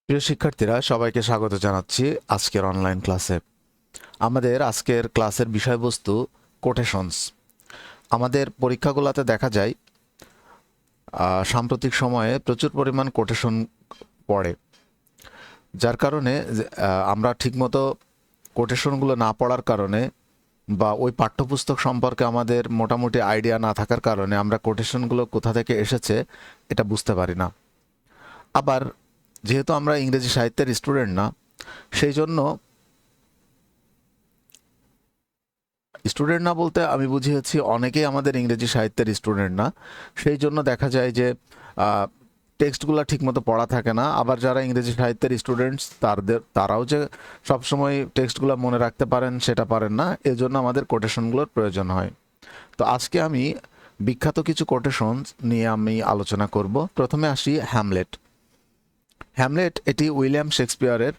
প্রিয় শিক্ষার্থীরা, সবাইকে স্বাগত জানাচ্ছি আজকের অনলাইন ক্লাসে। আমাদের আজকের ক্লাসের বিষয়বস্তু কোটেশনস। আমাদের পরীক্ষাগুলোতে দেখা যায় সাম্প্রতিক সময়ে প্রচুর পরিমাণ কোটেশন পড়ে, যার কারণে আমরা ঠিকমতো কোটেশনগুলো না পড়ার কারণে বা ওই পাঠ্যপুস্তক সম্পর্কে আমাদের মোটামুটি আইডিয়া না থাকার কারণে আমরা কোটেশনগুলো কোথা থেকে এসেছে এটা বুঝতে পারি না। আবার যেহেতু আমরা ইংরেজি সাহিত্যের স্টুডেন্ট না, সেই জন্য স্টুডেন্ট না বলতে আমি বুঝিয়েছি অনেকেই আমাদের ইংরেজি সাহিত্যের স্টুডেন্ট না, সেই জন্য দেখা যায় যে টেক্সটগুলো ঠিকমতো পড়া থাকে না। আবার যারা ইংরেজি সাহিত্যের স্টুডেন্টস তারাও যে সবসময় টেক্সটগুলো মনে রাখতে পারেন সেটা পারেন না, এজন্য আমাদের কোটেশনগুলোর প্রয়োজন হয়। তো আজকে আমি বিখ্যাত কিছু কোটেশন নিয়ে আমি আলোচনা করব। প্রথমে আসি হ্যামলেট। হ্যামলেট এটি উইলিয়াম শেক্সপিয়ারের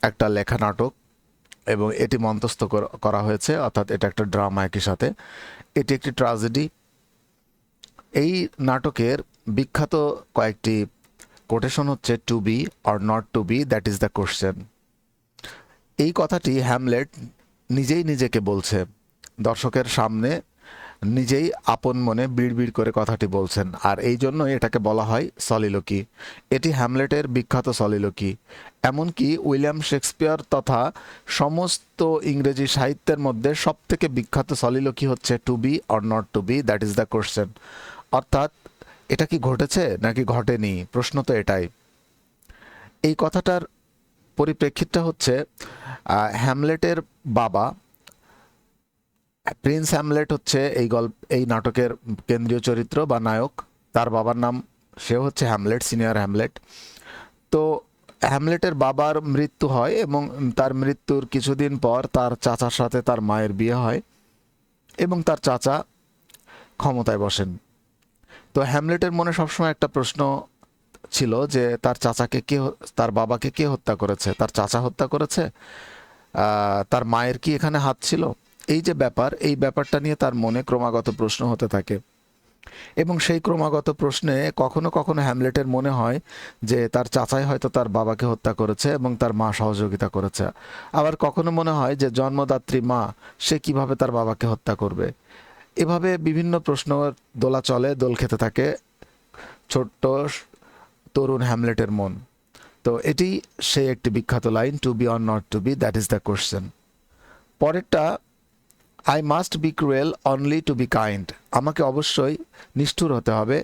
একটা লেখা নাটক এবং এটি মঞ্চস্থ করা হয়েছে, অর্থাৎ এটা একটা ড্রামা একই সাথে। এটি একটি ট্র্যাজেডি। এই নাটকের বিখ্যাত কয়েকটি কোটেশন হচ্ছে, to be or not to be, that is the question. এই কথাটি হ্যামলেট নিজেই নিজেকে বলছে, দর্শকের সামনে নিজেই আপন মনে বিড়বিড় করে কথাটি বলছেন, আর এই জন্য এটাকে বলা হয় সলিলোকি। এটি হ্যামলেটের বিখ্যাত সলিলোকি। এমনকি উইলিয়াম শেক্সপিয়ার তথা সমস্ত ইংরেজি সাহিত্যের মধ্যে সবথেকে বিখ্যাত সলিলোকি হচ্ছে to be or not to be, that is the question. অর্থাৎ এটা কি ঘটেছে নাকি ঘটেনি, প্রশ্ন তো এটাই। এই কথাটার পরিপ্রেক্ষিতটা হচ্ছে হ্যামলেটের বাবা প্রিন্স হ্যামলেট হচ্ছে এই নাটকের কেন্দ্রীয় চরিত্র বা নায়ক। তার বাবার নাম, সে হচ্ছে হ্যামলেট, সিনিয়র হ্যামলেট। তো হ্যামলেটের বাবার মৃত্যু হয় এবং তার মৃত্যুর কিছুদিন পর তার চাচার সাথে তার মায়ের বিয়ে হয় এবং তার চাচা ক্ষমতায় বসেন। তো হ্যামলেটের মনে সবসময় একটা প্রশ্ন ছিল যে তার বাবাকে কে হত্যা করেছে? তার চাচা হত্যা করেছে? তার মায়ের কি এখানে হাত ছিল? এই ব্যাপারটা নিয়ে তার মনে ক্রমাগত প্রশ্ন হতে থাকে এবং সেই ক্রমাগত প্রশ্নে কখনো কখনো হ্যামলেটের মনে হয় যে তার চাচাই হয়তো তার বাবাকে হত্যা করেছে এবং তার মা সহযোগিতা করেছে। আবার কখনো মনে হয় যে জন্মদাত্রী মা, সে কিভাবে তার বাবাকে হত্যা করবে। এভাবে বিভিন্ন প্রশ্ন দোল খেতে থাকে ছোট্ট তরুণ হ্যামলেটের মন। তো এটি সেই একটি বিখ্যাত line, to be or not to be, that is the question. পরেরটা, I must be cruel only to be kind. আমাকে অবশ্যই নিষ্ঠুর হতে হবে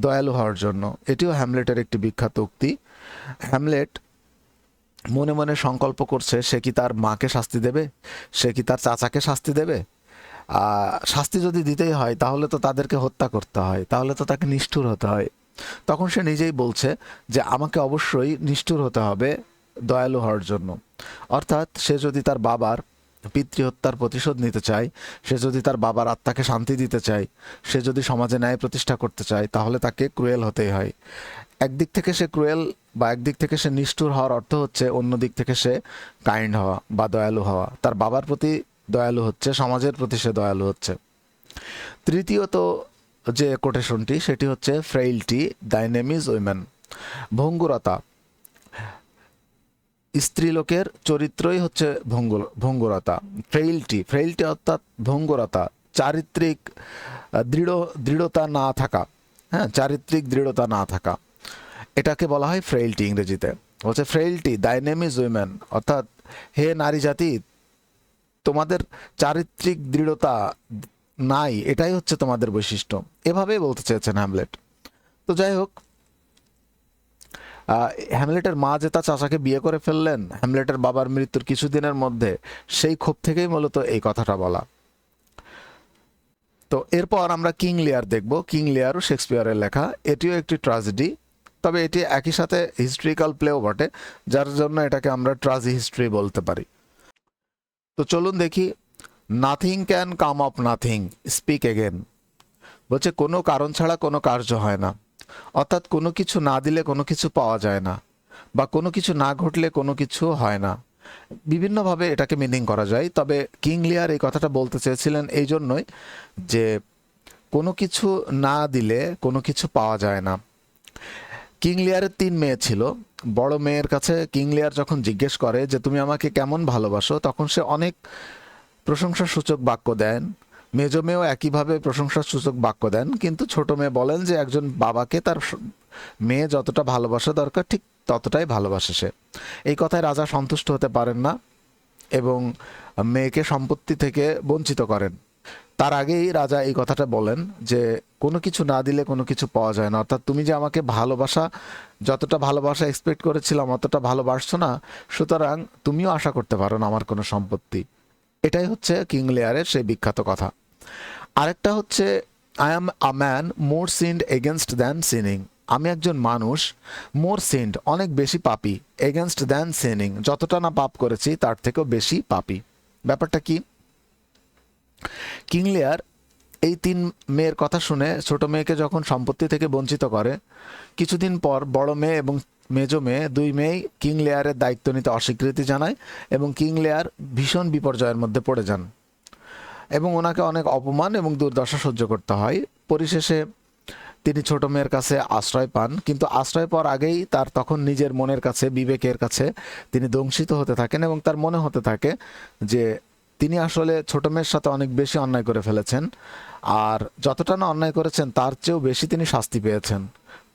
দয়ালু হওয়ার জন্য। এটিও হ্যামলেটের একটি বিখ্যাত উক্তি। হ্যামলেট মনে মনে সংকল্প করছে, সে কি তার মাকে শাস্তি দেবে, সে কি তার চাচাকে শাস্তি দেবে। শাস্তি যদি দিতেই হয় তাহলে তো তাদেরকে হত্যা করতে হয়, তাহলে তো তাকে নিষ্ঠুর হতে হয়। তখন সে নিজেই বলছে যে আমাকে অবশ্যই নিষ্ঠুর হতে হবে দয়ালু হওয়ার জন্য। অর্থাৎ সে যদি তার বাবার পিতৃহত্যার প্রতিশোধ নিতে চায়, সে যদি তার বাবার আত্মাকে শান্তি দিতে চায়, সে যদি সমাজে ন্যায় প্রতিষ্ঠা করতে চায়, তাহলে তাকে ক্রুয়েল হতেই হয়। একদিক থেকে সে ক্রুয়েল বা একদিক থেকে সে নিষ্ঠুর হওয়ার অর্থ হচ্ছে অন্য দিক থেকে সে কাইন্ড হওয়া বা দয়ালু হওয়া। তার বাবার প্রতি দয়ালু হচ্ছে, সমাজের প্রতি সে দয়ালু হচ্ছে। তৃতীয়ত যে কোটেশনটি, সেটি হচ্ছে frailty, the name is women. ভঙ্গুরতা। স্ত্রীলোকের চরিত্রই হচ্ছে ভঙ্গুরতা। ফ্রেইলটি অর্থাৎ ভঙ্গুরতা, চারিত্রিক দৃঢ়তা না থাকা। হ্যাঁ, চারিত্রিক দৃঢ়তা না থাকা, এটাকে বলা হয় ফ্রেইলটি। ইংরেজিতে হচ্ছে frailty, the name is women, অর্থাৎ হে নারী জাতি, তোমাদের চারিত্রিক দৃঢ়তা নাই, এটাই হচ্ছে তোমাদের বৈশিষ্ট্য। এভাবেই বলতে চেয়েছেন হ্যামলেট। তো যাই হোক, হ্যামলেটের মা যে তার চাচাকে বিয়ে করে ফেললেন হ্যামলেটের বাবার মৃত্যুর কিছুদিনের মধ্যে, সেই ক্ষোভ থেকেই মূলত এই কথাটা বলা। তো এরপর আমরা কিং লিয়ার দেখব। কিং লিয়ারও শেক্সপিয়ারের লেখা, এটিও একটি ট্র্যাজেডি, তবে এটি একই সাথে হিস্ট্রিক্যাল প্লেও বটে, যার জন্য এটাকে আমরা ট্রাজি হিস্ট্রি বলতে পারি। তো চলুন দেখি। Nothing can come of nothing, speak again. বলছে কোনো কারণ ছাড়া কোনো কার্য হয় না, অর্থাৎ কোনো কিছু না দিলে কোনো কিছু পাওয়া যায় না, বা কোনো কিছু না ঘটলে কোনো কিছু হয় না। বিভিন্নভাবে এটাকে মিনিং করা যায়, তবে কিং লিয়ার এই কথাটা বলতে চেয়েছিলেন এই জন্যই যে কোনো কিছু না দিলে কোনো কিছু পাওয়া যায় না। কিং লিয়ারের 3 মেয়ে ছিল। বড় মেয়ের কাছে কিং লিয়ার যখন জিজ্ঞেস করে যে তুমি আমাকে কেমন ভালোবাসো, তখন সে অনেক প্রশংসাসূচক বাক্য দেন। মেজ মেয়েও একইভাবে প্রশংসাসূচক বাক্য দেন, কিন্তু ছোট মেয়ে বলেন যে একজন বাবাকে তার মেয়ে যতটা ভালোবাসা দরকার ঠিক ততটাই ভালোবাসে সে। এই কথায় রাজা সন্তুষ্ট হতে পারেন না এবং মেয়েকে সম্পত্তি থেকে বঞ্চিত করেন। তার আগেই রাজা এই কথাটা বলেন যে কোনো কিছু না দিলে কোনো কিছু পাওয়া যায় না, অর্থাৎ তুমি যে আমাকে যতটা ভালোবাসা এক্সপেক্ট করেছিলাম অতটা ভালোবাসছো না, সুতরাং তুমিও আশা করতে পারো না আমার কোনো সম্পত্তি। এটাই হচ্ছে কিং লিয়ারের সেই বিখ্যাত কথা। আরেকটা হচ্ছে I am a man more sinned against than sinning. আমি একজন মানুষ, মোর সিন্ড অনেক বেশি পাপী, এগেনস্ট দ্যান সিনিং যতটা না পাপ করেছি তার থেকেও বেশি পাপী। ব্যাপারটা কি? কিং লিয়ার এই 3 মেয়ের কথা শুনে ছোট মেয়েকে যখন সম্পত্তি থেকে বঞ্চিত করে, কিছুদিন পর বড় মেয়ে এবং মেজ মেয়ে 2 মেয়েই কিং লিয়ারের দায়িত্ব নিতে অস্বীকৃতি জানায় এবং কিং লিয়ার ভীষণ বিপর্যয়ের মধ্যে পড়ে যান এবং ওনাকে অনেক অপমান এবং দুর্দশা সহ্য করতে হয়। পরিশেষে তিনি ছোট মেয়ের কাছে আশ্রয় পান, কিন্তু আশ্রয় পাওয়ার আগেই তার তখন নিজের মনের কাছে, বিবেকের কাছে তিনি দংশিত হতে থাকেন এবং তার মনে হতে থাকে যে তিনি আসলে ছোট মেয়ের সাথে অনেক বেশি অন্যায় করে ফেলেছেন, আর যতটা না অন্যায় করেছেন তার চেয়েও বেশি তিনি শাস্তি পেয়েছেন।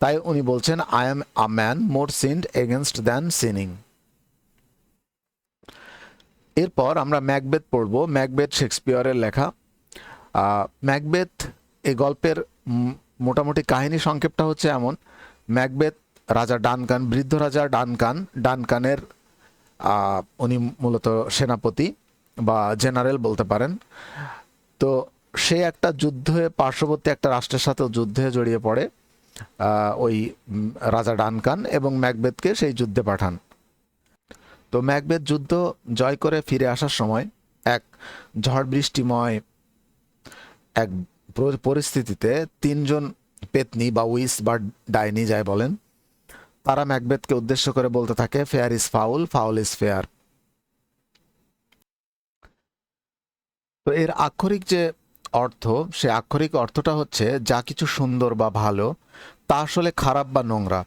তাই উনি বলছেন I am a man more sinned against than sinning. এরপর আমরা ম্যাকবেথ পড়ব। ম্যাকবেথ শেক্সপিয়রের লেখা। ম্যাকবেথ এই গল্পের মোটামুটি কাহিনী সংক্ষেপটা হচ্ছে এমন: ম্যাকবেথ রাজা ডানকান, বৃদ্ধ রাজা ডানকানের উনি মূলত সেনাপতি বা জেনারেল বলতে পারেন। তো সে একটা যুদ্ধে, পার্শ্ববর্তী একটা রাষ্ট্রের সাথে যুদ্ধে জড়িয়ে পড়ে ওই রাজা ডানকান, এবং ম্যাকবেথকে সেই যুদ্ধে পাঠান। তো ম্যাকবেথ যুদ্ধ জয় করে ফিরে আসার সময় এক ঝড় বৃষ্টিময় এক পরিস্থিতিতে 3 জন পেতনি বা উইস বা ডাইনি যাই বলেন, তারা ম্যাকবেথকে উদ্দেশ্য করে বলতে থাকে fair is foul, foul is fair. তো এর আক্ষরিক যে অর্থ, সে আক্ষরিক অর্থটা হচ্ছে যা কিছু সুন্দর বা ভালো তা আসলে খারাপ বা নোংরা,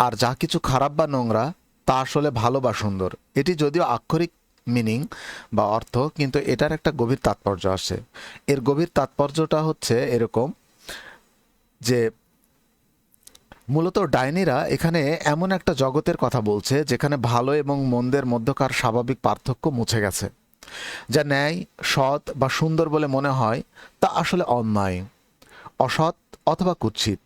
আর যা কিছু খারাপ বা নোংরা তা আসলে ভালো বা সুন্দর। এটি যদিও আক্ষরিক মিনিং বা অর্থ, কিন্তু এটার একটা গভীর তাৎপর্য আছে। এর গভীর তাৎপর্যটা হচ্ছে এরকম যে মূলত ডাইনিরা এখানে এমন একটা জগতের কথা বলছে যেখানে ভালো এবং মন্দের মধ্যকার স্বাভাবিক পার্থক্য মুছে গেছে। যা ন্যায়, সৎ বা সুন্দর বলে মনে হয় তা আসলে অন্যায়, অসৎ অথবা কুৎসিত।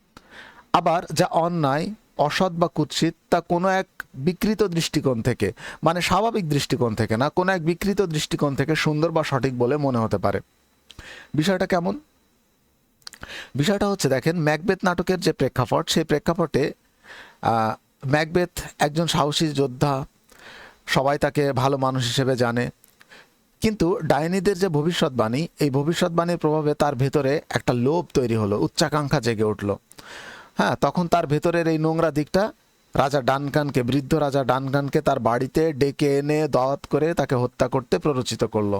আবার যা অন্যায়, অসৎ বা কুৎসিত তা কোনো এক বিকৃত দৃষ্টিকোণ থেকে, মানে স্বাভাবিক দৃষ্টিকোণ থেকে না, কোনো এক বিকৃত দৃষ্টিকোণ থেকে সুন্দর বা সঠিক বলে মনে হতে পারে। বিষয়টা কেমন? বিষয়টা হচ্ছে, দেখেন, ম্যাকবেথ নাটকের যে প্রেক্ষাপট, সেই প্রেক্ষাপটে ম্যাকবেথ একজন সাহসী যোদ্ধা, সবাই তাকে ভালো মানুষ হিসেবে জানে, কিন্তু ডাইনিদের যে ভবিষ্যৎবাণী, এই ভবিষ্যৎবাণীর প্রভাবে তার ভেতরে একটা লোভ তৈরি হলো, উচ্চাকাঙ্ক্ষা জেগে উঠল। হ্যাঁ, তখন তার ভেতরের এই নোংরা দিকটা রাজা ডানকানকে, বৃদ্ধ রাজা ডানকানকে তার বাড়িতে ডেকে এনে দাওয়াত করে তাকে হত্যা করতে প্ররোচিত করলো।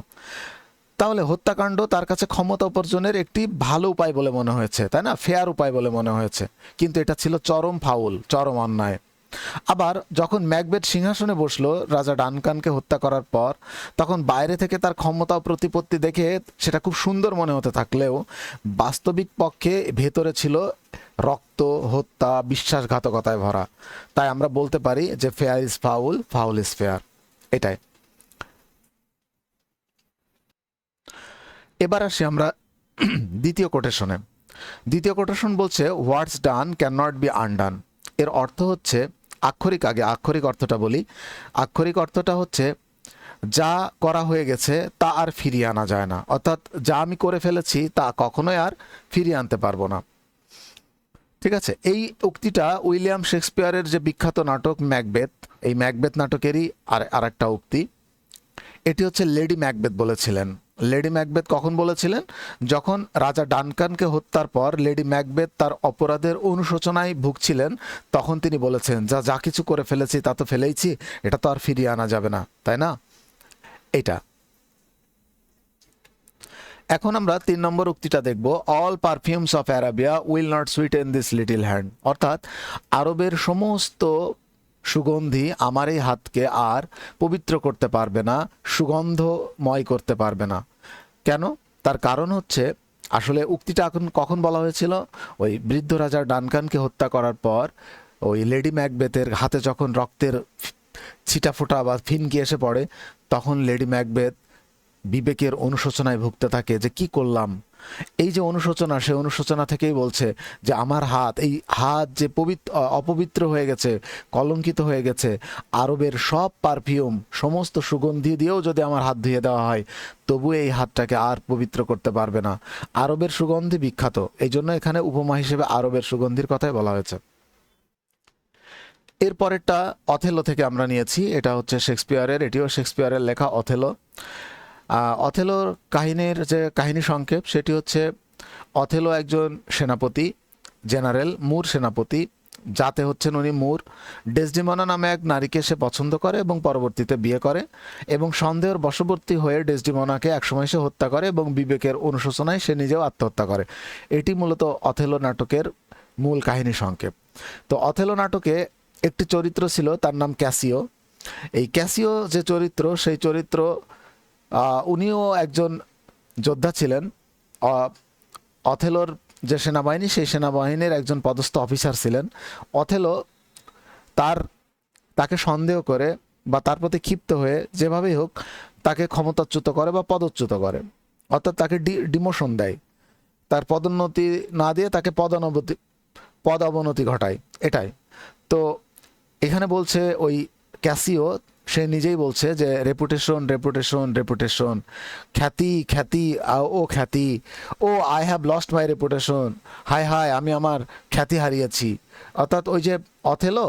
তাহলে হত্যাকাণ্ড তার কাছে ক্ষমতা উপার্জনের একটি ভালো উপায় বলে মনে হয়েছে, তাই না? ফেয়ার উপায় বলে মনে হয়েছে, কিন্তু এটা ছিল চরম ফাউল, চরম অন্যায়। আবার যখন ম্যাকবেথ সিংহাসনে বসলো রাজা ডানকানকে হত্যা করার পর, তখন বাইরে থেকে তার ক্ষমতা ও প্রতিপত্তি দেখে সেটা খুব সুন্দর মনে হতে থাকলেও বাস্তবিক পক্ষে ভেতরে ছিল রক্ত, হত্যা, বিশ্বাসঘাতকতায় ভরা। তাই আমরা বলতে পারি যে fair is foul, foul is fair. এটাই। এবার আসি আমরা দ্বিতীয় কোটেশনে। দ্বিতীয় কোটেশন বলছে হোয়াটস ডান ক্যান নট বি আনডান। এর অর্থ হচ্ছে, আক্ষরিক অর্থটা বলি। আক্ষরিক অর্থটা হচ্ছে যা করা হয়ে গেছে তা আর ফিরিয়ে আনা যায় না, অর্থাৎ যা আমি করে ফেলেছি তা কখনোই আর ফিরিয়ে আনতে পারবো না। ঠিক আছে? এই উক্তিটা উইলিয়াম শেক্সপিয়ারের যে বিখ্যাত নাটক ম্যাকবেথ, এই ম্যাকবেথ নাটকেরই আর একটা উক্তি। এটি হচ্ছে লেডি ম্যাকবেথ বলেছিলেন। লেডি ম্যাকবেথ কখন বলেছিলেন? যখন রাজা ডানকানকে হত্যার পর লেডি ম্যাকবেথ তার অপরাধের অনুশোচনায় ভুগছিলেন, তখন তিনি বলেছেন যা কিছু করে ফেলেছি তা তো ফেলেইছি, এটা তো আর ফিরিয়ে আনা যাবে না, তাই না? এটা এখন আমরা 3 নম্বর উক্তিটা দেখব, all perfumes of Arabia will not sweeten this little hand. অর্থাৎ আরবের সমস্ত সুগন্ধি আমার এই হাতকে আর পবিত্র করতে পারবে না, সুগন্ধময় করতে পারবে না। কেন? তার কারণ হচ্ছে, আসলে উক্তিটা এখন কখন বলা হয়েছিল? ওই বৃদ্ধ রাজা ডানকানকে হত্যা করার পর ওই লেডি ম্যাকবেথের হাতে যখন রক্তের ছিটাফোঁটা বা ফিনকি এসে পড়ে, তখন লেডি ম্যাকবেথ বিবেকের অনুশোচনায় ভুগতে থাকে যে কি করলাম। এই যে অনুশোচনা, সেই অনুশোচনা থেকেই বলছে যে আমার হাত, এই হাত যে অপবিত্র হয়ে গেছে, কলঙ্কিত হয়ে গেছে, আরবের সব পারফিউম, সমস্ত সুগন্ধি দিয়েও যদি আমার হাত ধুয়ে দেওয়া হয়, তবু এই হাতটাকে আর পবিত্র করতে পারবে না। আরবের সুগন্ধি বিখ্যাত, এই জন্য এখানে উপমা হিসেবে আরবের সুগন্ধির কথাই বলা হয়েছে। এরপরেরটা অথেলো থেকে আমরা নিয়েছি, এটা হচ্ছে শেক্সপিয়ারের, এটিও শেক্সপিয়ারের লেখা অথেলো। অথেলোর কাহিনীর যে কাহিনী সংক্ষেপ, সেটি হচ্ছে অথেলো একজন সেনাপতি, জেনারেল, মুর সেনাপতি, যাতে হচ্ছেন উনি মুর। ডেসডিমোনা নামে এক নারীকে সে পছন্দ করে এবং পরবর্তীতে বিয়ে করে, এবং সন্দেহের বশবর্তী হয়ে ডেসডিমোনাকে একসময় সে হত্যা করে এবং বিবেকের অনুশোচনায় সে নিজেও আত্মহত্যা করে। এটি মূলত অথেলো নাটকের মূল কাহিনী সংক্ষেপ। তো অথেলো নাটকে একটি চরিত্র ছিল, তার নাম ক্যাসিও। এই ক্যাসিও যে চরিত্র, সেই চরিত্র উনিও একজন যোদ্ধা ছিলেন। অথেলোর যে সেনাবাহিনী, সেই সেনাবাহিনীর একজন পদস্থ অফিসার ছিলেন। অথেলো তাকে সন্দেহ করে বা তার প্রতি ক্ষিপ্ত হয়ে যেভাবেই হোক তাকে ক্ষমতাচ্যুত করে বা পদচ্যুত করে, অর্থাৎ তাকে ডিমোশন দেয়। তার পদোন্নতি না দিয়ে তাকে পদ অবনতি ঘটায়, এটাই। তো এখানে বলছে ওই ক্যাসিও, সে নিজেই বলছে যে রেপুটেশন রেপুটেশন রেপুটেশন, খ্যাতি খ্যাতি, ও খ্যাতি, oh I have lost my reputation, হায় হায় আমি আমার খ্যাতি হারিয়েছি। অর্থাৎ ওই যে অথেলো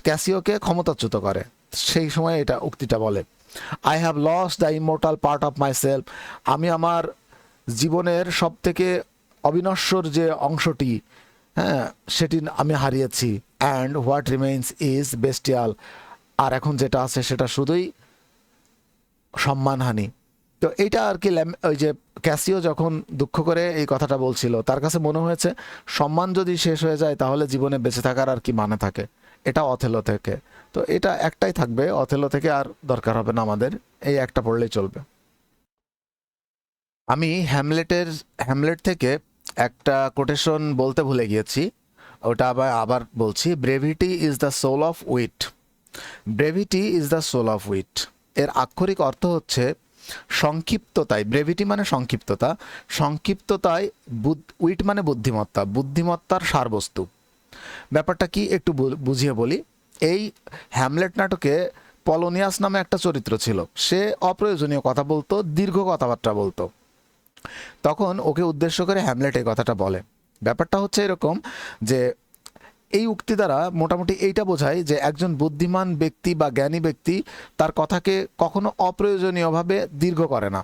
ক্যাসিওকে ক্ষমতাচ্যুত করে, সেই সময় এটা উক্তিটা বলে, I have lost the immortal part of my self, আমি আমার জীবনের সব থেকে অবিনশ্বর যে অংশটি, হ্যাঁ, সেটি আমি হারিয়েছি। অ্যান্ড হোয়াট রিমেইনস ইজ বেস্টিয়াল, আর এখন যেটা আছে সেটা শুধুই সম্মানহানি। তো এইটা আর কি, ওই যে ক্যাসিও যখন দুঃখ করে এই কথাটা বলছিল, তার কাছে মনে হয়েছে সম্মান যদি শেষ হয়ে যায় তাহলে জীবনে বেঁচে থাকার আর কি মানে থাকে। এটা অথেলো থেকে। তো এটা একটাই থাকবে, অথেলো থেকে আর দরকার হবে না আমাদের, এই একটা পড়লেই চলবে। আমি হ্যামলেট থেকে একটা কোটেশন বলতে ভুলে গিয়েছি, ওটা আবার বলছি। Brevity is the soul of wit. Brevity is the soul of wit এর আক্ষরিক অর্থ হচ্ছে সংক্ষিপ্ততায়। ব্রেভিটি মানে সংক্ষিপ্ততা, সংক্ষিপ্ততায় উইট মানে বুদ্ধিমত্তা, বুদ্ধিমত্তার সারবস্তু। ব্যাপারটা কি একটু বুঝিয়ে বলি। এই হ্যামলেট নাটকে পলোনিয়াস নামে একটা চরিত্র ছিল, সে অপ্রয়োজনীয় কথা বলতো, দীর্ঘ কথাবার্তা বলতো। তখন ওকে উদ্দেশ্য করে হ্যামলেট এই কথাটা বলে। ব্যাপারটা হচ্ছে এরকম যে এই উক্তি দ্বারা মোটামুটি এইটা বোঝায় যে একজন বুদ্ধিমান ব্যক্তি বা জ্ঞানী ব্যক্তি তার কথাকে কখনো অপ্রয়োজনীয়ভাবে দীর্ঘ করে না।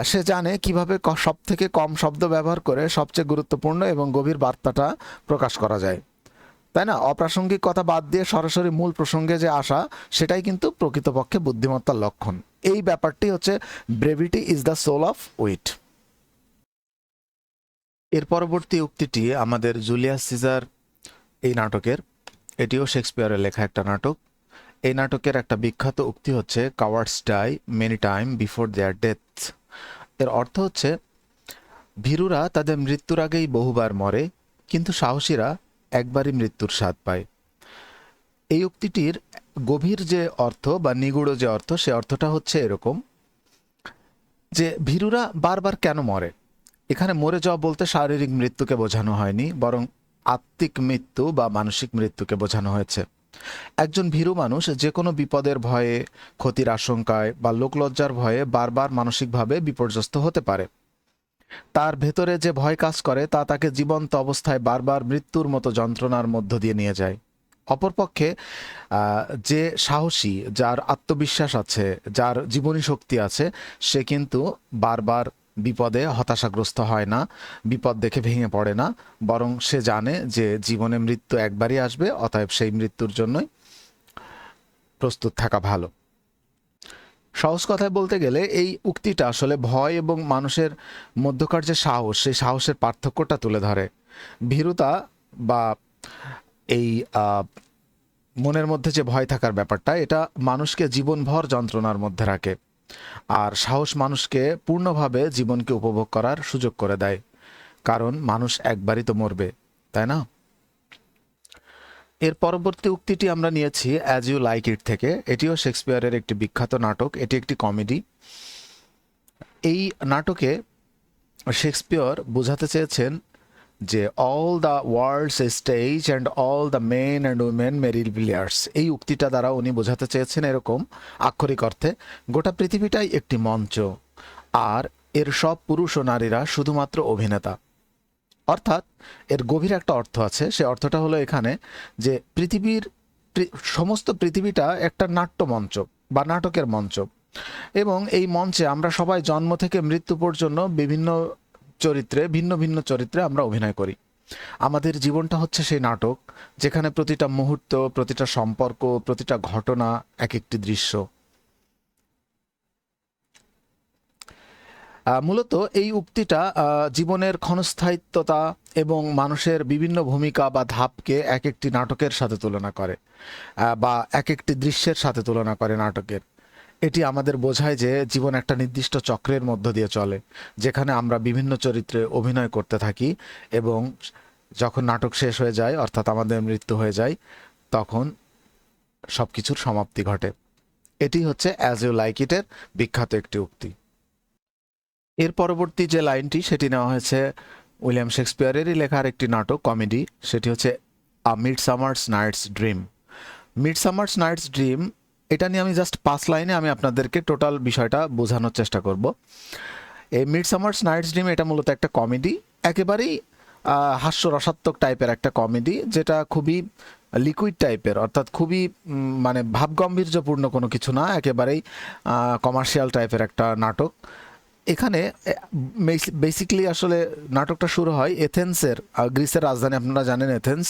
সে জানে কিভাবে সব থেকে কম শব্দ ব্যবহার করে সবচেয়ে গুরুত্বপূর্ণ এবং গভীর বার্তাটা প্রকাশ করা যায়, তাই না? অপ্রাসঙ্গিক কথা বাদ দিয়ে সরাসরি মূল প্রসঙ্গে যে আসা, সেটাই কিন্তু প্রকৃতপক্ষে বুদ্ধিমত্তার লক্ষণ। এই ব্যাপারটি হচ্ছে brevity is the soul of wit. এর পরবর্তী উক্তিটি আমাদের জুলিয়াস সিজার এই নাটকের, এটিও শেক্সপিয়ারের লেখা একটা নাটক। এই নাটকের একটা বিখ্যাত উক্তি হচ্ছে cowards die many time before their death. এর অর্থ হচ্ছে ভীরুরা তাদের মৃত্যুর আগেই বহুবার মরে, কিন্তু সাহসীরা একবারই মৃত্যুর স্বাদ পায়। এই উক্তিটির গভীর যে অর্থ বা নিগূঢ় যে অর্থ, সে অর্থটা হচ্ছে এরকম যে ভীরুরা বারবার কেন মরে। এখানে মরে যাওয়া বলতে শারীরিক মৃত্যুকে বোঝানো হয়নি, বরং আত্মিক মৃত্যু বা মানসিক মৃত্যুকে বোঝানো হয়েছে। একজন ভীরু মানুষ যে কোনো বিপদের ভয়ে, ক্ষতির আশঙ্কায় বা লোকলজ্জার ভয়ে বারবার মানসিকভাবে বিপর্যস্ত হতে পারে। তার ভেতরে যে ভয় কাজ করে তা তাকে জীবন্ত অবস্থায় বারবার মৃত্যুর মতো যন্ত্রণার মধ্য দিয়ে নিয়ে যায়। অপরপক্ষে যে সাহসী, যার আত্মবিশ্বাস আছে, যার জীবনী শক্তি আছে, সে কিন্তু বারবার বিপদে হতাশাগ্রস্ত হয় না, বিপদ দেখে ভেঙে পড়ে না, বরং সে জানে যে জীবনে মৃত্যু একবারই আসবে, অতএব সেই মৃত্যুর জন্যই প্রস্তুত থাকা ভালো। সহজ কথায় বলতে গেলে এই উক্তিটা আসলে ভয় এবং মানুষের মধ্যকার যে সাহস, সেই সাহসের পার্থক্যটা তুলে ধরে। ভীরুতা বা এই মনের মধ্যে যে ভয় থাকার ব্যাপারটা, এটা মানুষকে জীবনভর যন্ত্রণার মধ্যে রাখে। আর সাহস মানুষকে পূর্ণভাবে জীবনকে উপভোগ করার সুযোগ করে দেয়, কারণ মানুষ একবারই তো মরবে, তাই না? এর পরবর্তী উক্তিটি আমরা নিয়েছি অ্যাজ ইউ লাইক ইট থেকে। এটিও শেক্সপিয়ারের একটি বিখ্যাত নাটক, এটি একটি কমেডি। এই নাটকে শেক্সপিয়র বোঝাতে চেয়েছেন যে all the world's a stage and all the men and women merely players. এই উক্তিটা দ্বারা উনি বোঝাতে চেয়েছেন এরকম, আক্ষরিক অর্থে, গোটা পৃথিবীটাই একটি মঞ্চ, আর এর সব পুরুষ ও নারীরা শুধুমাত্র অভিনেতা। অর্থাৎ এর গভীর একটা অর্থ আছে। সে অর্থটা হলো এখানে যে সমস্ত পৃথিবীটা একটা নাট্যমঞ্চ বা নাটকের মঞ্চ, এবং এই মঞ্চে আমরা সবাই জন্ম থেকে মৃত্যু পর্যন্ত বিভিন্ন চরিত্রে, ভিন্ন ভিন্ন চরিত্রে আমরা অভিনয় করি। আমাদের জীবনটা হচ্ছে সেই নাটক, যেখানে প্রতিটা মুহূর্ত, প্রতিটা সম্পর্ক, প্রতিটা ঘটনা এক একটি দৃশ্য। মূলত এই উক্তিটা জীবনের ক্ষণস্থায়িত্বতা এবং মানুষের বিভিন্ন ভূমিকা বা ধাপকে এক একটি নাটকের সাথে তুলনা করে, বা এক একটি দৃশ্যের সাথে তুলনা করে নাটকের। এটি আমাদের বোঝায় যে জীবন একটা নির্দিষ্ট চক্রের মধ্য দিয়ে চলে, যেখানে আমরা বিভিন্ন চরিত্রে অভিনয় করতে থাকি, এবং যখন নাটক শেষ হয়ে যায়, অর্থাৎ আমাদের মৃত্যু হয়ে যায়, তখন সবকিছুর সমাপ্তি ঘটে। এটি হচ্ছে অ্যাজ ইউ লাইক ইটের বিখ্যাত একটি উক্তি। এর পরবর্তী যে লাইনটি, সেটি নেওয়া হয়েছে উইলিয়াম শেক্সপিয়ারেরই লেখার একটি নাটক, কমেডি। সেটি হচ্ছে আ মিডসামার্স নাইটস ড্রিম। মিডসামার্স নাইটস ড্রিম, এটা নিয়ে আমি জাস্ট 5 লাইনে আমি আপনাদেরকে টোটাল বিষয়টা বোঝানোর চেষ্টা করব। এই মিডসামার্স নাইটস ড্রিম এটা মূলত একটা কমেডি, একেবারেই হাস্যরসাত্মক টাইপের একটা কমেডি, যেটা খুবই লিকুইড টাইপের, অর্থাৎ খুবই মানে ভাবগম্ভীর্যপূর্ণ কোনো কিছু না, একেবারেই কমার্শিয়াল টাইপের একটা নাটক। এখানে বেসিক্যালি আসলে নাটকটা শুরু হয় এথেন্সের, গ্রিসের রাজধানী আপনারা জানেন এথেন্স।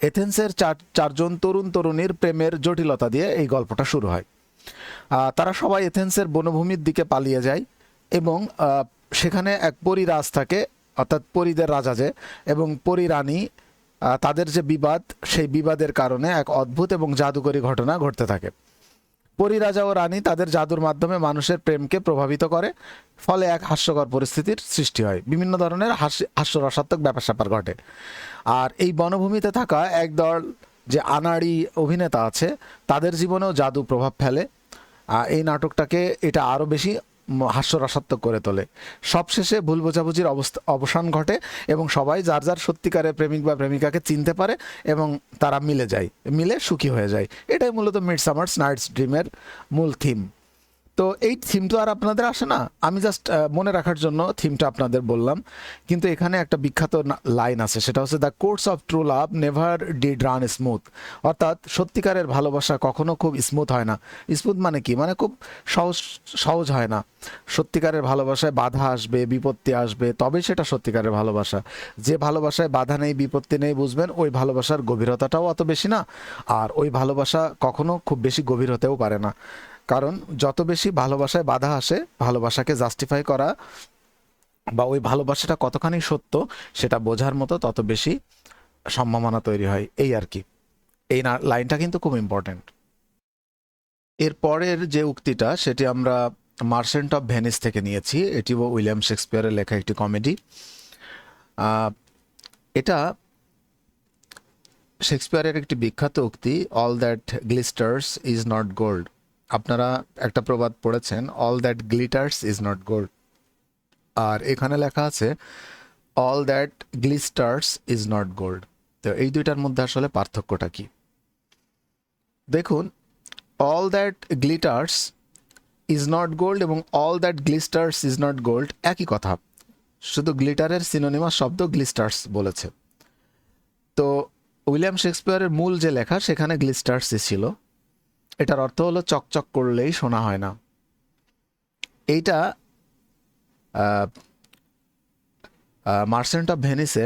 এথেন্সের চারজন তরুণ তরুণীর প্রেমের জটিলতা দিয়ে এই গল্পটা শুরু হয়। তারা সবাই এথেন্সের বনভূমির দিকে পালিয়ে যায়, এবং সেখানে এক পরিরাজ থাকে, অর্থাৎ পরীদের রাজা যে, এবং পরী রানী, তাদের যে বিবাদ, সেই বিবাদের কারণে এক অদ্ভুত এবং জাদুকরী ঘটনা ঘটতে থাকে। পরী রাজা ও রানী তাদের জাদুর মাধ্যমে মানুষের প্রেমকে প্রভাবিত করে, ফলে এক হাস্যকর পরিস্থিতির সৃষ্টি হয়, বিভিন্ন ধরনের হাস্যরসাত্মক ব্যাপার স্যাপার ঘটে। আর এই বনভূমিতে থাকা একদল যে আনাড়ি অভিনেতা আছে, তাদের জীবনেও জাদু প্রভাব ফেলে। এই নাটকটাকে এটা আরও বেশি হাস্যরসাত্মক করে তোলে। সবশেষে ভুল বোঝাবুঝির অবসান ঘটে, এবং সবাই যার যার সত্যিকারের প্রেমিক বা প্রেমিকাকে চিনতে পারে, এবং তারা মিলে সুখী হয়ে যায়। এটাই মূলত মিডসামার্স নাইটস ড্রিমের মূল থিম। তো এই থিম তো আর আপনাদের আসে না, আমি জাস্ট মনে রাখার জন্য থিমটা আপনাদের বললাম। কিন্তু এখানে একটা বিখ্যাত লাইন আছে, সেটা হচ্ছে the course of true love never did run smooth. অর্থাৎ সত্যিকারের ভালোবাসা কখনো খুব স্মুথ হয় না। স্মুথ মানে কি? মানে খুব সহজ হয় না। সত্যিকারের ভালোবাসায় বাধা আসবে, বিপত্তি আসবে, তবে সেটা সত্যিকারের ভালোবাসা। যে ভালোবাসায় বাধা নেই, বিপত্তি নেই, বুঝবেন ওই ভালোবাসার গভীরতাটাও অত বেশি না, আর ওই ভালোবাসা কখনো খুব বেশি গভীর হতেও পারে না। কারণ যত বেশি ভালোবাসায় বাধা আসে, ভালোবাসাকে জাস্টিফাই করা বা ওই ভালোবাসাটা কতখানি সত্য সেটা বোঝার মতো তত বেশি সম্ভাবনা তৈরি হয়, এই আর কি। এই লাইনটা কিন্তু খুব ইম্পর্টেন্ট। এর পরের যে উক্তিটা, সেটি আমরা মার্চেন্ট অফ ভেনিস থেকে নিয়েছি। এটিও উইলিয়াম শেক্সপিয়ারের লেখা একটি কমেডি। এটা শেক্সপিয়ারের একটি বিখ্যাত উক্তি, all that glisters is not gold. আপনারা একটা প্রবাদ পড়েছেন, all that glitters is not gold, আর এখানে লেখা আছে all that glisters is not gold. তো এই দুইটার মধ্যে আসলে পার্থক্যটা কি? দেখুন, all that glitters is not gold এবং all that glisters is not gold একই কথা, শুধু গ্লিটারের সিনোনিমাস শব্দ গ্লিস্টার্স বলেছে। তো উইলিয়াম শেক্সপিয়ারের মূল যে লেখা, সেখানে গ্লিস্টার্সই ছিল। এটার অর্থ হলো চকচক করলেই শোনা হয় না। এইটা মার্চেন্ট অফ ভেনিসে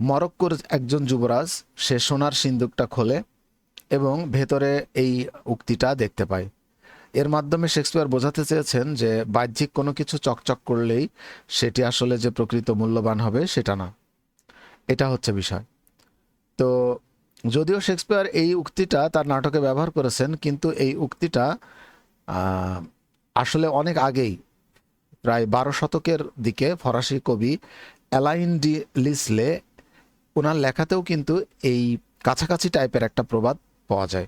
মরক্কোর একজন যুবরাজ, সে সোনার সিন্দুকটা খোলে এবং ভেতরে এই উক্তিটা দেখতে পায়, এর মাধ্যমে শেক্সপিয়ার বোঝাতে চেয়েছেন যে বাহ্যিক কোনো কিছু চকচক করলেই সেটি আসলে যে প্রকৃত মূল্যবান হবে সেটা না। এটা হচ্ছে বিষয়। তো যদিও শেক্সপিয়ার এই উক্তিটা তার নাটকে ব্যবহার করেছেন, কিন্তু এই উক্তিটা আহ, আসলে অনেক আগেই, প্রায় 12 শতকের দিকে ফরাসি কবি অ্যালাইন ডি লিসলে ওনার লেখাতেও কিন্তু এই কাছাকাছি টাইপের একটা প্রবাদ পাওয়া যায়।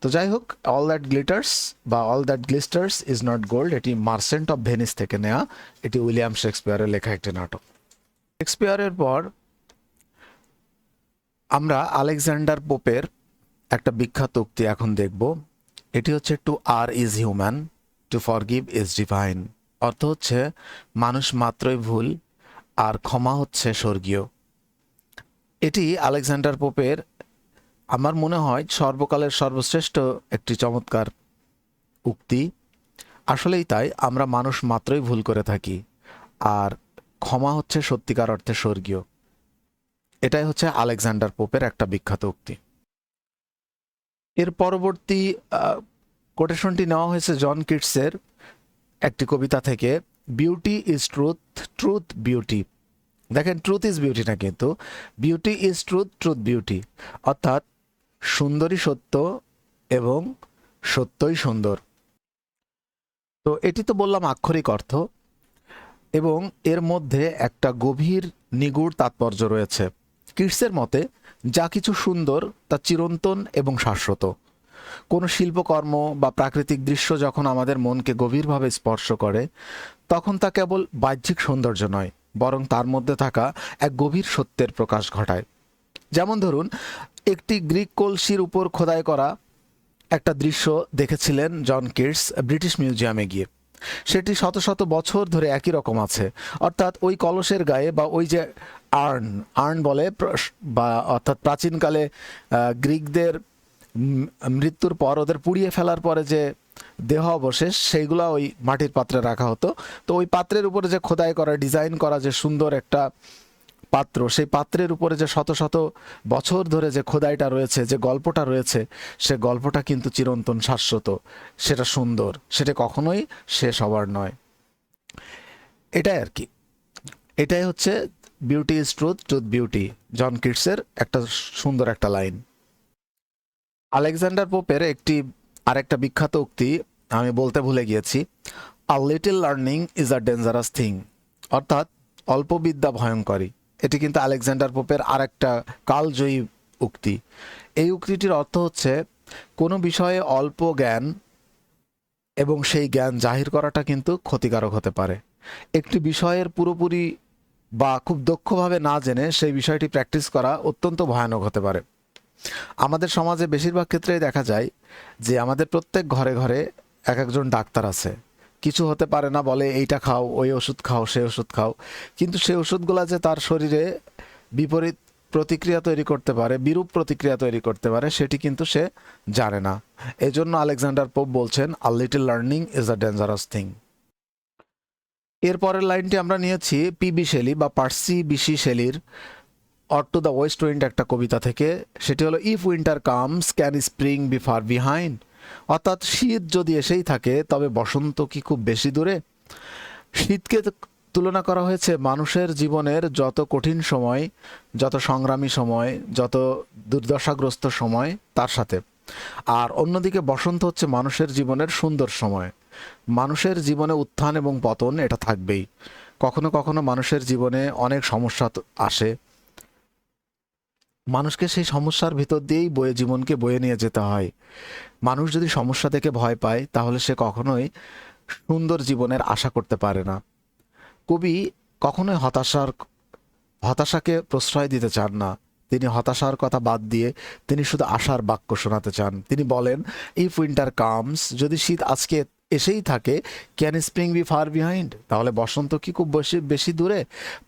তো যাই হোক, অল দ্যাট গ্লিটার্স বা all that glisters is not gold, এটি মার্চেন্ট অফ ভেনিস থেকে নেওয়া। এটি উইলিয়াম শেক্সপিয়ারের লেখা একটি নাটক। শেক্সপিয়ারের পর আমরা আলেকজান্ডার পোপের একটা বিখ্যাত উক্তি এখন দেখব। এটি হচ্ছে to err is human, to forgive is divine. অর্থ হচ্ছে মানুষ মাত্রই ভুল, আর ক্ষমা হচ্ছে স্বর্গীয়। এটি আলেকজান্ডার পোপের আমার মনে হয় সর্বকালের সর্বশ্রেষ্ঠ একটি চমৎকার উক্তি। আসলেই তাই, আমরা মানুষ মাত্রই ভুল করে থাকি, আর ক্ষমা হচ্ছে সত্যিকার অর্থে স্বর্গীয়। এটাই হচ্ছে আলেকজান্ডার পোপের একটা বিখ্যাত উক্তি। এর পরবর্তী কোটেশনটি নেওয়া হয়েছে জন কিটসের একটি কবিতা থেকে, beauty is truth, truth beauty. দেখেন, ট্রুথ ইজ বিউটি না, কিন্তু beauty is truth, truth beauty. অর্থাৎ সুন্দরী সত্য এবং সত্যই সুন্দর। তো এটি তো বললাম আক্ষরিক অর্থ, এবং এর মধ্যে একটা গভীর নিগূঢ় তাৎপর্য রয়েছে। কিটসের মতে যা কিছু সুন্দর তা চিরন্তন এবং শাশ্বত। কোনো শিল্পকর্ম বা প্রাকৃতিক দৃশ্য যখন আমাদের মনকে গভীরভাবে স্পর্শ করে, তখন তা কেবল বাহ্যিক সৌন্দর্য নয়, বরং তার মধ্যে থাকা এক গভীর সত্যের প্রকাশ ঘটায়। যেমন ধরুন, একটি গ্রিক কলসির উপর খোদাই করা একটা দৃশ্য দেখেছিলেন জন কিটস ব্রিটিশ মিউজিয়ামে গিয়ে। সেটি শত শত বছর ধরে একই রকম আছে। অর্থাৎ ওই কলসের গায়ে বা ওই যে আর্ন আর্ন বলে, বা অর্থাৎ প্রাচীনকালে গ্রিকদের মৃত্যুর পর ওদের পুড়িয়ে ফেলার পরে যে দেহ অবশেষ, সেইগুলো ওই মাটির পাত্রে রাখা হতো। তো ওই পাত্রের উপরে যে খোদাই করা, ডিজাইন করা যে সুন্দর একটা পাত্র, সেই পাত্রের উপরে যে শত শত বছর ধরে যে খোদাইটা রয়েছে, যে গল্পটা রয়েছে, সে গল্পটা কিন্তু চিরন্তন, শাশ্বত, সেটা সুন্দর, সেটা কখনোই শেষ হবার নয়। এটাই আর কি, এটাই হচ্ছে beauty is truth, truth beauty, John কিটসের একটা সুন্দর একটা লাইন। আলেকজান্ডার পোপের আরেকটা বিখ্যাত উক্তি আমি বলতে ভুলে গিয়েছি, আ little learning is a dangerous thing. অর্থাৎ অল্প বিদ্যা ভয়ঙ্করী। এটি কিন্তু আলেকজান্ডার পোপের আরেকটা কালজয়ী উক্তি। এই উক্তিটির অর্থ হচ্ছে কোনো বিষয়ে অল্প জ্ঞান এবং সেই জ্ঞান জাহির করাটা কিন্তু ক্ষতিকারক হতে পারে। একটি বিষয়ের পুরোপুরি বা খুব দক্ষভাবে না জেনে সেই বিষয়টি প্র্যাকটিস করা অত্যন্ত ভয়ানক হতে পারে। আমাদের সমাজে বেশিরভাগ ক্ষেত্রেই দেখা যায় যে আমাদের প্রত্যেক ঘরে ঘরে এক একজন ডাক্তার আছে। কিছু হতে পারে না বলে এইটা খাও, ওই ওষুধ খাও, সেই ওষুধ খাও, কিন্তু সেই ওষুধগুলো যে তার শরীরে বিপরীত প্রতিক্রিয়া তৈরি করতে পারে, বিরূপ প্রতিক্রিয়া তৈরি করতে পারে, সেটি কিন্তু সে জানে না। এজন্য আলেকজান্ডার পোপ বলছেন, a little learning is a dangerous thing. এর পরের লাইনটি আমরা নিয়েছি পিবি শেলি বা পার্সি বিশি শেলির Ode to the West Wind একটা কবিতা থেকে। সেটি হলো, if winter comes can spring be far behind. অর্থাৎ শীত যদি এসেই থাকে তবে বসন্ত কি খুব বেশি দূরে। শীতকে তুলনা করা হয়েছে মানুষের জীবনের যত কঠিন সময়, যত সংগ্রামী সময়, যত দুর্দশাগ্রস্ত সময় তার সাথে। আর অন্যদিকে বসন্ত হচ্ছে মানুষের জীবনের সুন্দর সময়। মানুষের জীবনে উত্থান এবং পতন এটা থাকবেই। কখনো কখনো মানুষের জীবনে অনেক সমস্যা আসে, মানুষকে সেই সমস্যার ভিতর দিয়েই জীবনকে বয়ে নিয়ে যেতে হয়। মানুষ যদি সমস্যা থেকে ভয় পায় তাহলে সে কখনোই সুন্দর জীবনের আশা করতে পারে না। কবি কখনোই হতাশাকে প্রশ্রয় দিতে চান না। তিনি হতাশার কথা বাদ দিয়ে তিনি শুধু আশার বাক্য শোনাতে চান। তিনি বলেন, ইফ উইন্টার কামস, যদি শীত আজকে এসেই থাকে, can spring be far behind, তাহলে বসন্ত কি খুব বেশি বেশি দূরে।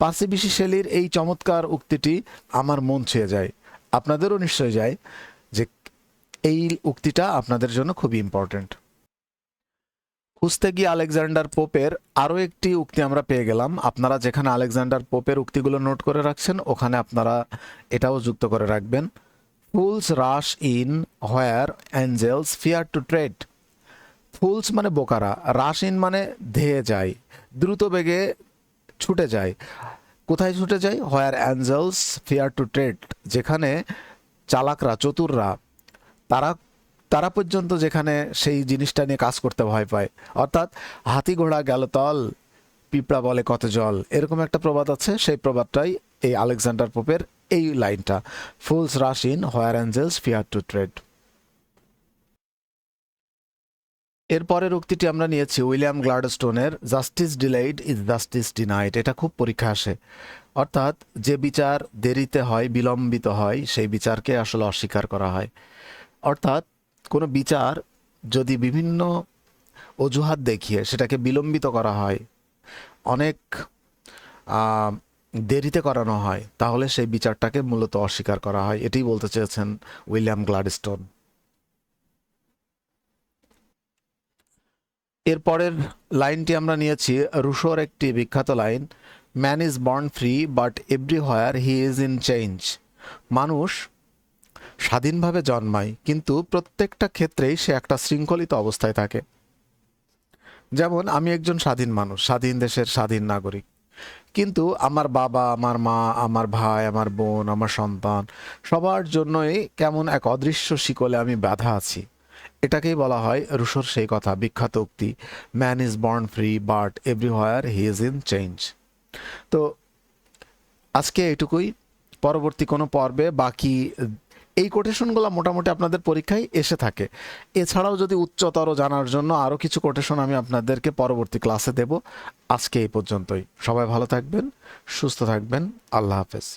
পার্সি বিশি শেলির এই চমৎকার উক্তিটি আমার মন ছুঁয়ে যায়, আপনাদেরও নিশ্চয় যায়, যে এই উক্তিটা আপনাদের জন্য খুবই ইম্পর্ট্যান্ট। খুঁজতে গিয়ে আলেকজান্ডার পোপের আরও একটি উক্তি আমরা পেয়ে গেলাম। আপনারা যেখানে আলেকজান্ডার পোপের উক্তিগুলো নোট করে রাখছেন, ওখানে আপনারা এটাও যুক্ত করে রাখবেন। Fools rush in where angels fear to tread, fools মানে বোকারা, রাশিন মানে ধেয়ে যায়, দ্রুত বেগে ছুটে যায়। কোথায় ছুটে যায়? হোয়ার অ্যাঞ্জেলস ফিয়ার টু ট্রেড, যেখানে চালাকরা, চতুররা, তারা তারা পর্যন্ত যেখানে সেই জিনিসটা নিয়ে কাজ করতে ভয় পায়। অর্থাৎ হাতি ঘোড়া গেল তল, পিঁপড়া বলে কত জল, এরকম একটা প্রবাদ আছে। সেই প্রবাদটাই এই আলেকজান্ডার পোপের এই লাইনটা, fools rush in where angels fear to tread. এরপরের উক্তিটি আমরা নিয়েছি উইলিয়াম গ্লাডস্টোনের, justice delayed is justice denied. এটা খুব পরীক্ষা আসে। অর্থাৎ যে বিচার দেরিতে হয়, বিলম্বিত হয়, সেই বিচারকে আসলে অস্বীকার করা হয়। অর্থাৎ কোনো বিচার যদি বিভিন্ন অজুহাত দেখিয়ে সেটাকে বিলম্বিত করা হয়, অনেক আহ, দেরিতে করানো হয়, তাহলে সেই বিচারটাকে মূলত অস্বীকার করা হয়। এটাই বলতে চেয়েছেন উইলিয়াম গ্লাডস্টোন। এরপরের লাইনটি আমরা নিয়েছি রুশোর একটি বিখ্যাত line, man is born free but everywhere he is in change. মানুষ স্বাধীনভাবে জন্মায়, কিন্তু প্রত্যেকটা ক্ষেত্রেই সে একটা শৃঙ্খলিত অবস্থায় থাকে। যেমন আমি একজন স্বাধীন মানুষ, স্বাধীন দেশের স্বাধীন নাগরিক, কিন্তু আমার বাবা, আমার মা, আমার ভাই, আমার বোন, আমার সন্তান, সবার জন্যই কেমন এক অদৃশ্য শিকলে আমি বাঁধা আছি। এটাকেই বলা হয় রুশোর সেই কথা, বিখ্যাত উক্তি, man is born free but everywhere he is in change. তো আজকে এইটুকুই। পরবর্তী কোনো পর্বে বাকি এই কোটেশনগুলো মোটামুটি আপনাদের পরীক্ষায় এসে থাকে। এছাড়াও যদি উচ্চতর জানার জন্য আরও কিছু কোটেশন আমি আপনাদেরকে পরবর্তী ক্লাসে দেব। আজকে এই পর্যন্তই। সবাই ভালো থাকবেন, সুস্থ থাকবেন। আল্লাহ হাফেজ।